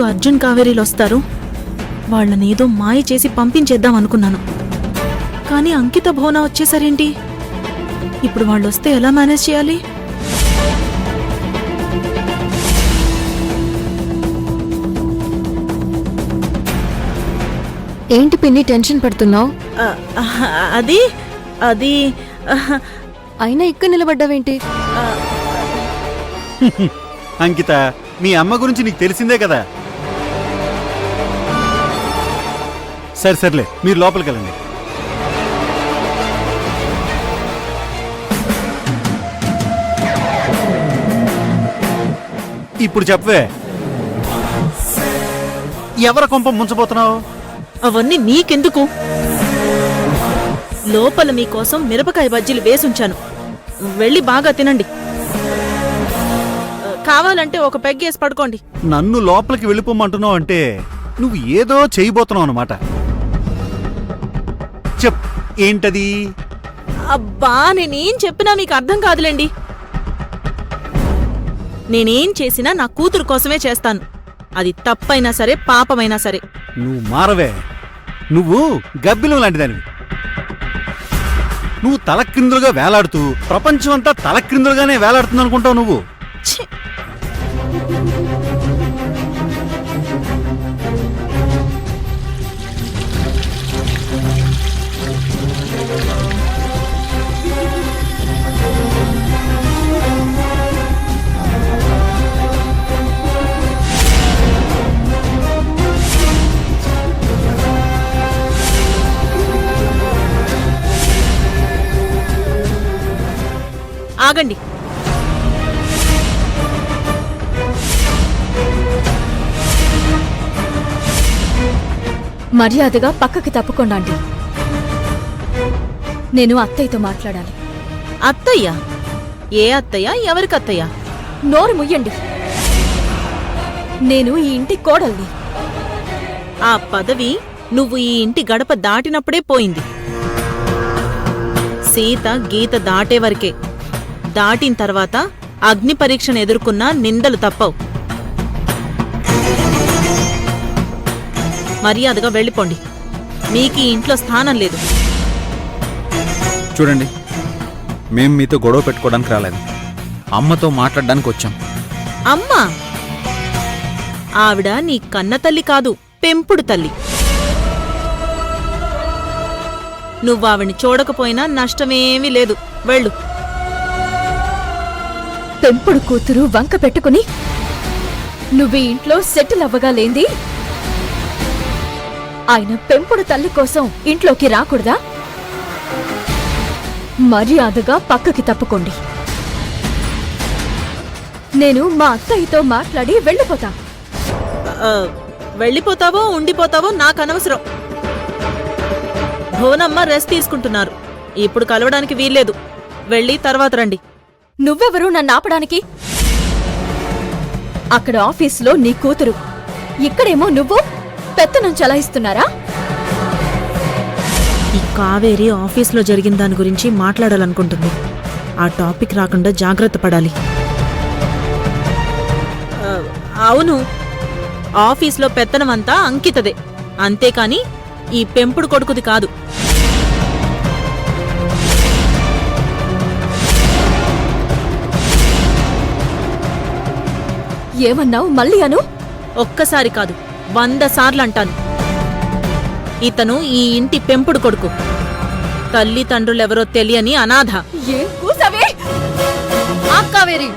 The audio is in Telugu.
అర్జున్ కావేరీలు వస్తారు, వాళ్ళనేదో మాయ చేసి పంపించేద్దాం అనుకున్నాను. కానీ అంకిత భువన వచ్చేసరేంటి? ఇప్పుడు వాళ్ళొస్తే ఎలా మేనేజ్ చేయాలి? ఏంటి పిన్ని టెన్షన్ పడుతున్నావు? అది అది అయినా ఇక్కడ నిలబడ్డావేంటి? అంకిత, మీ అమ్మ గురించి నీకు తెలిసిందే కదా. సర్లే, మీరు లోపలికి వెళ్ళండి. ఇప్పుడు చెప్పవే, ఎవరి కొంప ముంచబోతున్నావు? అవన్నీ నీకెందుకు? లోపల మీకోసం మిరపకాయ బజ్జీలు వేసుంచాను, వెళ్ళి బాగా తినండి. కావాలంటే ఒక పెగ్గేసి పడుకోండి. నన్ను లోపలికి వెళ్ళిపోమంటున్నావు అంటే నువ్వు ఏదో చేయబోతున్నావు అన్నమాట. చెప్, ఏంటది? అబ్బా, నేనేం చెప్పినా మీకు అర్థం కాదులేండి. నేనేం చేసినా నా కూతురు కోసమే చేస్తాను, అది తప్పైనా సరే పాపమైనా సరే. నువ్వు మారవే, నువ్వు గబ్బిలం లాంటిదానివి. నువ్వు తలక్రిందులుగా వేలాడుతూ ప్రపంచమంతా తలక్రిందులుగానే వేలాడుతుంది అనుకుంటావు నువ్వు. ఛీ! ఆగండి. మర్యాదగా పక్కకి తప్పుకోండి. నేను అత్తయ్యతో మాట్లాడాలి. అత్తయ్య? ఏ అత్తయ్య? ఎవరికత్తయ్య? నోరు ముయ్యండి. నేను ఈ ఇంటి కోడల్ని. ఆ పదవి నువ్వు ఈ ఇంటి గడప దాటినప్పుడే పోయింది. సీత గీత దాటే వరకే. దాటిన తర్వాత అగ్ని పరీక్షను ఎదుర్కొన్నా నిందలు తప్పవు. మర్యాదగా వెళ్ళిపోండి, మీకీ ఇంట్లో స్థానం లేదు. చూడండి, మేం మీతో గొడవ పెట్టుకోవడానికి రాలేదు, అమ్మతో మాట్లాడడానికి వచ్చాం. అమ్మా? ఆవిడ నీ కన్న తల్లి కాదు, పెంపుడు తల్లి. నువ్వావిని చూడకపోయినా నష్టమేమీ లేదు, వెళ్ళు. పెంపుడు కూతురు వంక పెట్టుకుని నువ్వు ఇంట్లో సెటిల్ అవ్వగా లేంది. ఆయన పెంపుడు తల్లి కోసం ఇంట్లోకి రాకూడదా? మర్యాదగా పక్కకి తప్పుకోండి. నేను మా అత్తయ్యతో మాట్లాడి వెళ్ళిపోతా. వెళ్ళిపోతావో ఉండిపోతావో నాకనవసరం. భువనమ్మ రెస్ట్ తీసుకుంటున్నారు, ఇప్పుడు కలవడానికి వీల్లేదు. వెళ్ళి తర్వాత రండి. నువ్వెవరు నన్ను ఆపడానికి? అక్కడ ఆఫీసులో నీ కూతురు, ఇక్కడేమో నువ్వు పెత్తనం చలాయిస్తున్నారా? ఈ కావేరి ఆఫీస్లో జరిగిన దాని గురించి మాట్లాడాలనుకుంటుంది. ఆ టాపిక్ రాకుండా జాగ్రత్త పడాలి. అవును, ఆఫీస్లో పెత్తనమంతా అంకితదే, అంతేకాని ఈ పెంపుడు కొడుకుది కాదు. ఏమన్నావు? మళ్ళీ అను. ఒక్కసారి కాదు, 100 సార్లు అంటాను. ఇతను ఈ ఇంటి పెంపుడు కొడుకు, తల్లిదండ్రులెవరో తెలియని అనాథ. ఏం కూసావే? కావేరి,